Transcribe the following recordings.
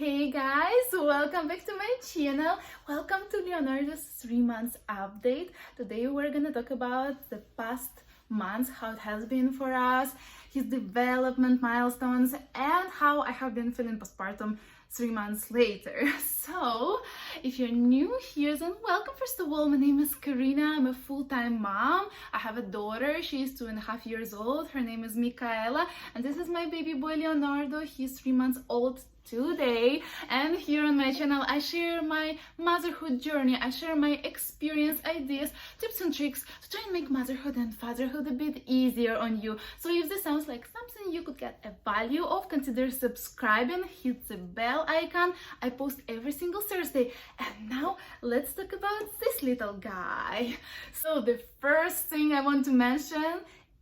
Hey guys, welcome back to my channel. Welcome to Leonardo's 3 months update. Today we're gonna talk about the past months, how it has been for us, his development milestones, and how I have been feeling postpartum 3 months later. So if you're new here, then welcome. First of all, my name is Karyna. I'm a full-time mom. I have a daughter. She's 2.5 years old. Her name is Michaela, and this is my baby boy Leonardo. He's 3 months old today. And here on my channel I share my motherhood journey. I share my experience, ideas, tips and tricks to try and make motherhood and fatherhood a bit easier on you. So if this sounds like something you could get a value of, consider subscribing, hit the bell icon. I post every single Thursday. And now let's talk about this little guy. So the first thing I want to mention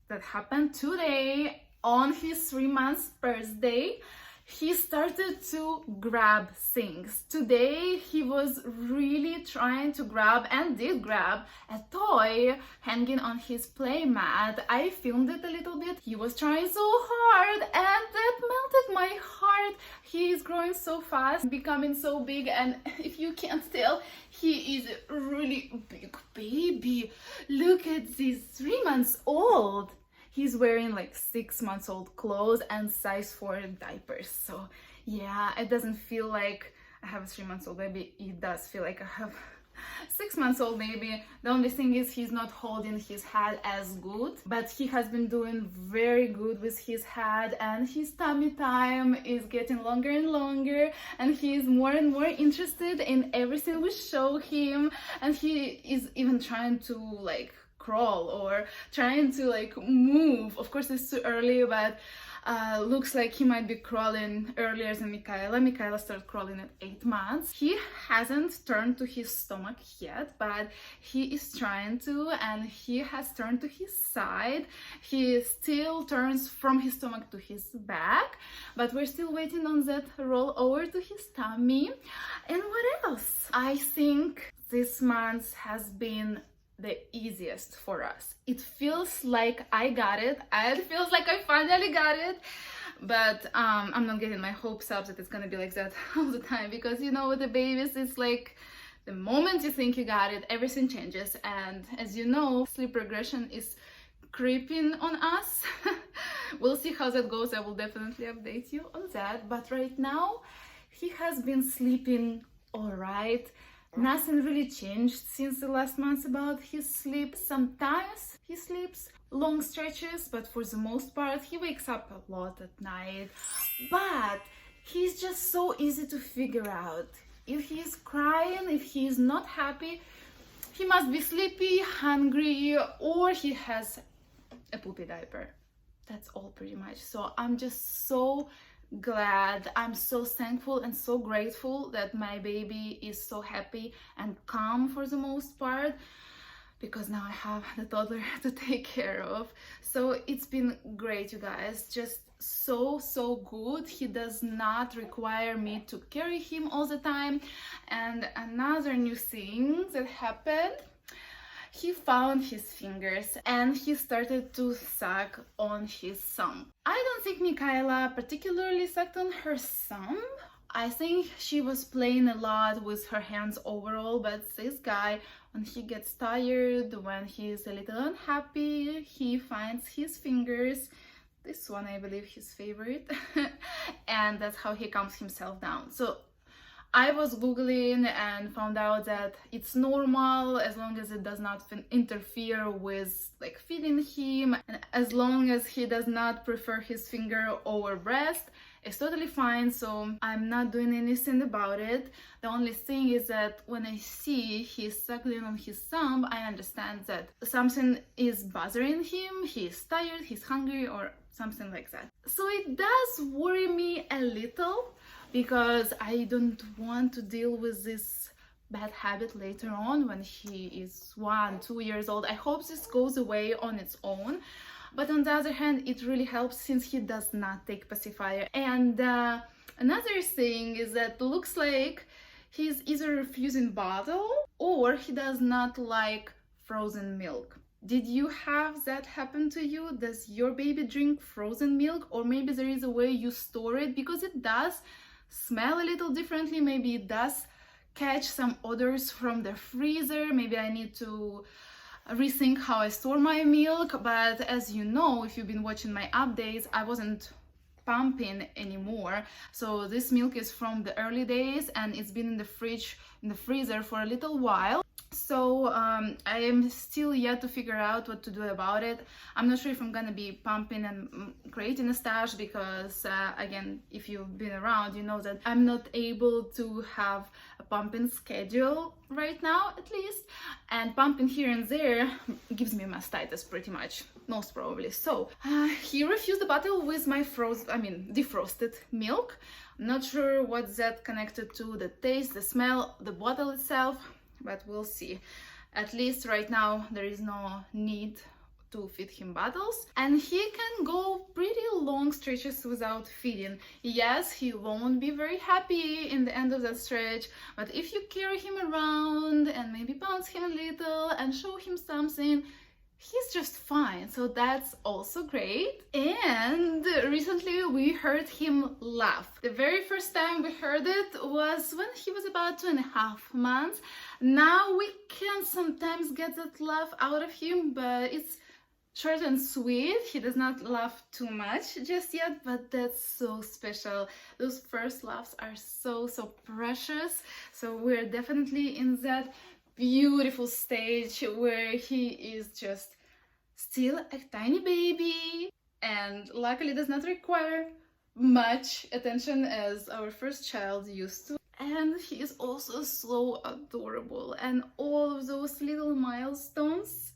that happened today on his 3 months birthday, he started to grab things. Today he was really trying to grab, and did grab, a toy hanging on his play mat. I filmed it a little bit. He was trying so hard and that melted my heart. He is growing so fast, becoming so big, and if you can't tell, he is a really big baby. Look at this, 3 months old. He's wearing like 6 months old clothes and size 4 diapers. So yeah, it doesn't feel like I have a 3 months old baby. It does feel like I have 6 months old baby. The only thing is he's not holding his head as good, but he has been doing very good with his head, and his tummy time is getting longer and longer, and he is more and more interested in everything we show him, and he is even trying to like crawl or trying to like move. Of course it's too early, but looks like he might be crawling earlier than Michaela. Michaela started crawling at 8 months. He hasn't turned to his stomach yet, but he is trying to, and he has turned to his side. He still turns from his stomach to his back, but we're still waiting on that roll over to his tummy. And what else? I think this month has been the easiest for us. It feels like I got it. It feels like I finally got it, but I'm not getting my hopes up that it's gonna be like that all the time, because you know, with the babies, it's like the moment you think you got it, everything changes. And as you know, sleep regression is creeping on us. We'll see how that goes. I will definitely update you on that, but right now he has been sleeping all right. Nothing really changed since the last month about his sleep. Sometimes he sleeps long stretches, but for the most part he wakes up a lot at night. But he's just so easy to figure out. If he's crying, if he's not happy, he must be sleepy, hungry, or he has a poopy diaper. That's all pretty much. So I'm just so glad, I'm so thankful and so grateful that my baby is so happy and calm for the most part, because now I have the toddler to take care of. So it's been great, you guys, just so good. He does not require me to carry him all the time. And another new thing that happened, he found his fingers and he started to suck on his thumb. I don't think Michaela particularly sucked on her thumb. I think she was playing a lot with her hands overall, but this guy, when he gets tired, when he's a little unhappy, he finds his fingers. This one, I believe, his favorite. And that's how he calms himself down. So I was googling and found out that it's normal as long as it does not interfere with like feeding him, and as long as he does not prefer his finger over breast, it's totally fine. So I'm not doing anything about it. The only thing is that when I see he's suckling on his thumb, I understand that something is bothering him. He's tired, he's hungry, or something like that. So it does worry me a little, because I don't want to deal with this bad habit later on when he is 1-2 years old. I hope this goes away on its own, but on the other hand, it really helps since he does not take pacifier. And another thing is that looks like he's either refusing bottle or he does not like frozen milk. Did you have that happen to you? Does your baby drink frozen milk? Or maybe there is a way you store it, because it does smell a little differently. Maybe it does catch some odors from the freezer. Maybe I need to rethink how I store my milk. But as you know, if you've been watching my updates, I wasn't pumping anymore, so this milk is from the early days and it's been in the freezer for a little while. So I am still yet to figure out what to do about it. I'm not sure if I'm gonna be pumping and creating a stash, because again, if you've been around, you know that I'm not able to have a pumping schedule right now, at least, and pumping here and there gives me mastitis pretty much, most probably. So he refused the bottle with my defrosted milk. I'm not sure what's that connected to, the taste, the smell, the bottle itself, but we'll see. At least right now there is no need to feed him bottles, and he can go pretty long stretches without feeding. Yes, he won't be very happy in the end of that stretch, but if you carry him around and maybe bounce him a little and show him something, he's just fine. So that's also great. And recently we heard him laugh. The very first time we heard it was when he was about 2.5 months. Now we can sometimes get that laugh out of him, but it's short and sweet. He does not laugh too much just yet, but that's so special. Those first laughs are so precious. So we're definitely in that beautiful stage where he is just still a tiny baby and luckily does not require much attention as our first child used to. And he is also so adorable, and all of those little milestones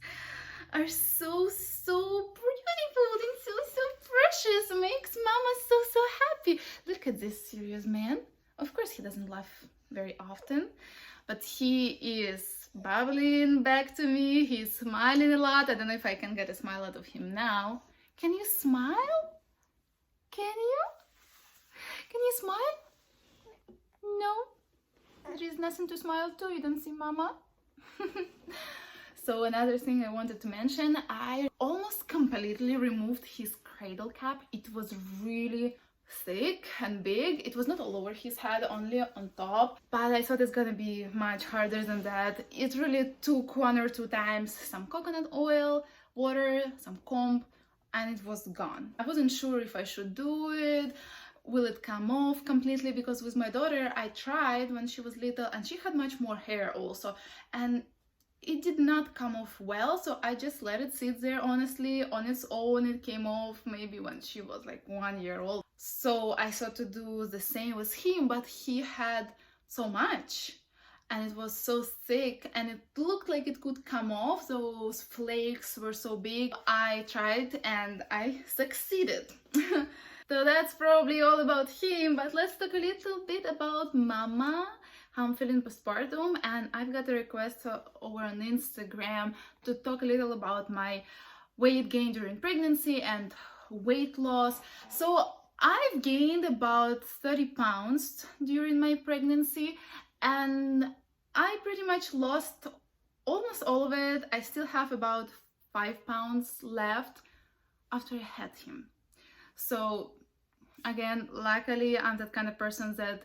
are so beautiful and so precious. It makes mama so happy. Look at this serious man. Of course he doesn't laugh very often, but he is bubbling back to me. He's smiling a lot. I don't know if I can get a smile out of him now. Can you smile? Can you? Can you smile? No? There is nothing to smile to. You don't see mama? So another thing I wanted to mention, I almost completely removed his cradle cap. It was really thick and big. It was not all over his head, only on top, but I thought it's gonna be much harder than that. It really took 1 or 2 times, some coconut oil, water, some comb, and it was gone. I wasn't sure if I should do it. Will it come off completely? Because with my daughter I tried when she was little and she had much more hair also, and it did not come off well, so I just let it sit there. Honestly, on its own it came off maybe when she was like 1 year old. So I thought to do the same with him, but he had so much and it was so thick and it looked like it could come off. Those flakes were so big. I tried and I succeeded. So that's probably all about him, but let's talk a little bit about mama, how I'm feeling postpartum. And I've got a request over on Instagram to talk a little about my weight gain during pregnancy and weight loss. So I've gained about 30 pounds during my pregnancy and I pretty much lost almost all of it. I still have about 5 pounds left after I had him. So again, luckily I'm that kind of person that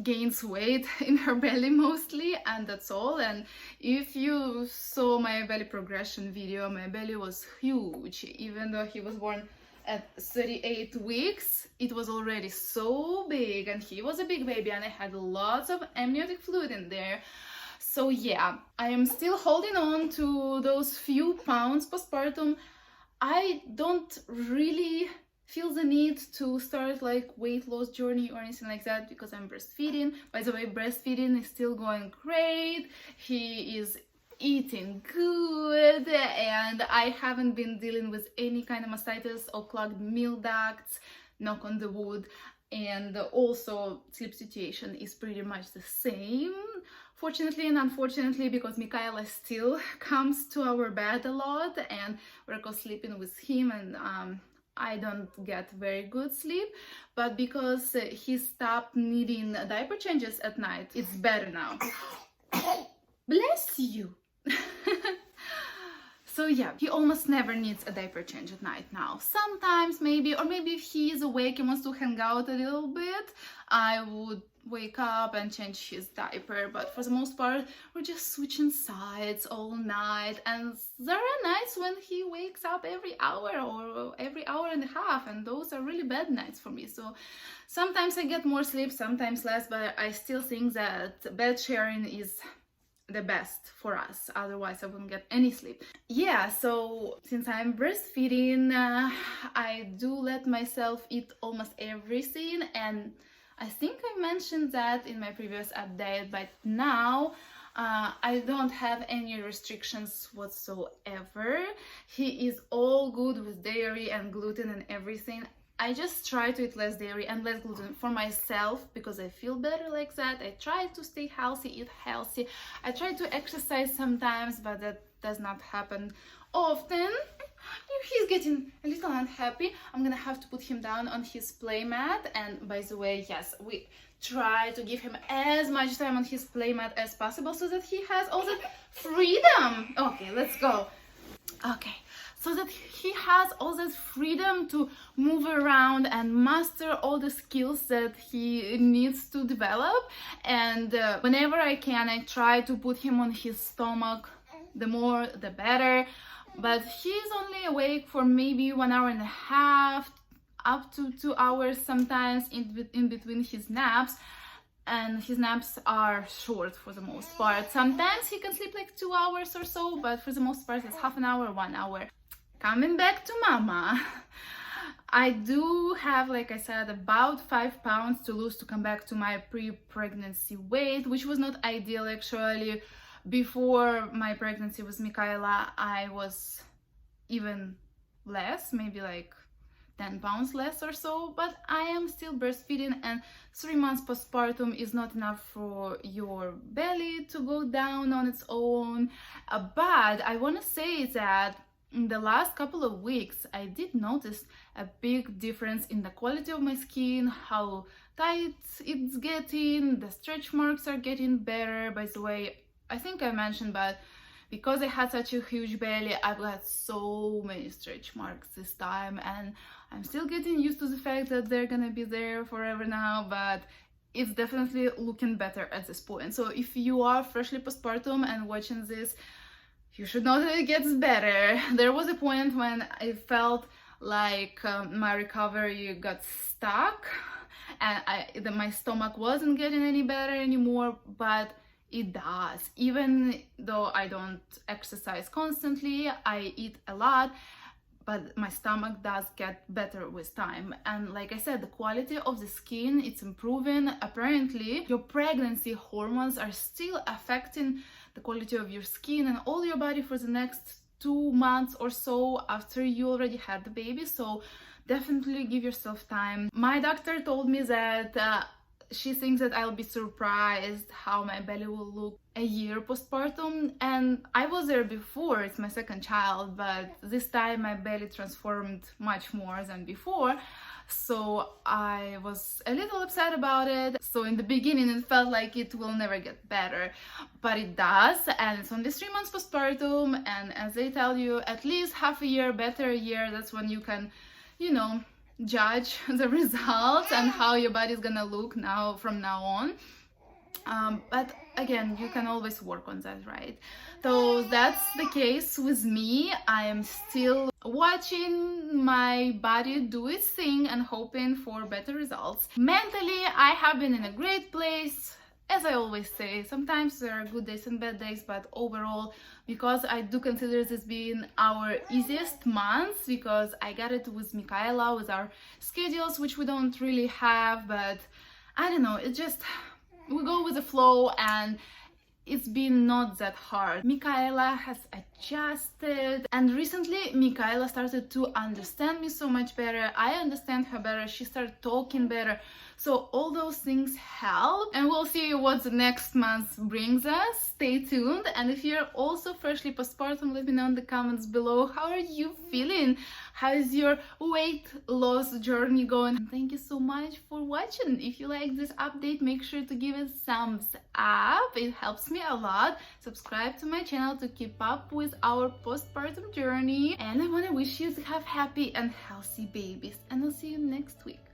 gains weight in her belly mostly, and that's all. And if you saw my belly progression video, my belly was huge. Even though he was born at 38 weeks, it was already so big, and he was a big baby and I had lots of amniotic fluid in there. So yeah, I am still holding on to those few pounds postpartum. I don't really feel the need to start like weight loss journey or anything like that because I'm breastfeeding. By the way, breastfeeding is still going great. He is eating good and I haven't been dealing with any kind of mastitis or clogged milk ducts, knock on the wood. And also sleep situation is pretty much the same, fortunately and unfortunately, because Michaela still comes to our bed a lot and we're co-sleeping with him, and I don't get very good sleep, but because he stopped needing diaper changes at night, it's better now. Bless you. So yeah, he almost never needs a diaper change at night now. Sometimes maybe, or maybe if he is awake and wants to hang out a little bit, I would wake up and change his diaper, but for the most part we're just switching sides all night, and there are nights when he wakes up every hour or every hour and a half, and those are really bad nights for me. So sometimes I get more sleep, sometimes less, but I still think that bed sharing is the best for us, otherwise I wouldn't get any sleep. Yeah, so since I'm breastfeeding, I do let myself eat almost everything, and I think I mentioned that in my previous update, but now I don't have any restrictions whatsoever. He is all good with dairy and gluten and everything. I just try to eat less dairy and less gluten for myself because I feel better like that. I try to stay healthy, eat healthy. I try to exercise sometimes, but that does not happen often. If he's getting a little unhappy, I'm gonna have to put him down on his playmat. And by the way, yes, we try to give him as much time on his playmat as possible so that he has all the freedom. Okay, let's go. Okay, so that he has all that freedom to move around and master all the skills that he needs to develop. And whenever I can, I try to put him on his stomach. The more the better, but he's only awake for maybe 1 hour and a half up to 2 hours sometimes in between his naps, and his naps are short for the most part. Sometimes he can sleep like 2 hours or so, but for the most part it's half an hour, 1 hour. Coming back to mama, I do have, like I said, about 5 pounds to lose to come back to my pre-pregnancy weight, which was not ideal actually. Before my pregnancy with Michaela, I was even less, maybe like 10 pounds less or so, but I am still breastfeeding, and 3 months postpartum is not enough for your belly to go down on its own. But I want to say that in the last couple of weeks, I did notice a big difference in the quality of my skin, how tight it's getting, the stretch marks are getting better. By the way, I think I mentioned, but because I had such a huge belly, I've got so many stretch marks this time, and I'm still getting used to the fact that they're gonna be there forever now, but it's definitely looking better at this point. So if you are freshly postpartum and watching this, you should know that it gets better. There was a point when I felt like my recovery got stuck, and my stomach wasn't getting any better anymore, but it does. Even though I don't exercise constantly, I eat a lot, but my stomach does get better with time. And like I said, the quality of the skin, it's improving. Apparently, your pregnancy hormones are still affecting the quality of your skin and all your body for the next 2 months or so after you already had the baby. So definitely give yourself time. My doctor told me that she thinks that I'll be surprised how my belly will look a year postpartum, and I was there before. It's my second child, but this time my belly transformed much more than before, so I was a little upset about it. So in the beginning it felt like it will never get better, but it does, and it's only 3 months postpartum, and as they tell you, at least half a year, better a year, that's when you can, you know, judge the results and how your body's gonna look from now on. But again, you can always work on that, right? So that's the case with me. I am still watching my body do its thing and hoping for better results. Mentally, I have been in a great place. As I always say, sometimes there are good days and bad days, but overall, because I do consider this being our easiest month, because I got it with Michaela, with our schedules, which we don't really have, but I don't know, it just, we go with the flow, and it's been not that hard. Michaela has adjusted, and recently Michaela started to understand me so much better. I understand her better, she started talking better. So all those things help, and we'll see what the next month brings us. Stay tuned. And if you're also freshly postpartum, let me know in the comments below. How are you feeling? How is your weight loss journey going? And thank you so much for watching. If you like this update, make sure to give it thumbs up. It helps me a lot. Subscribe to my channel to keep up with our postpartum journey. And I want to wish you to have happy and healthy babies. And I'll see you next week.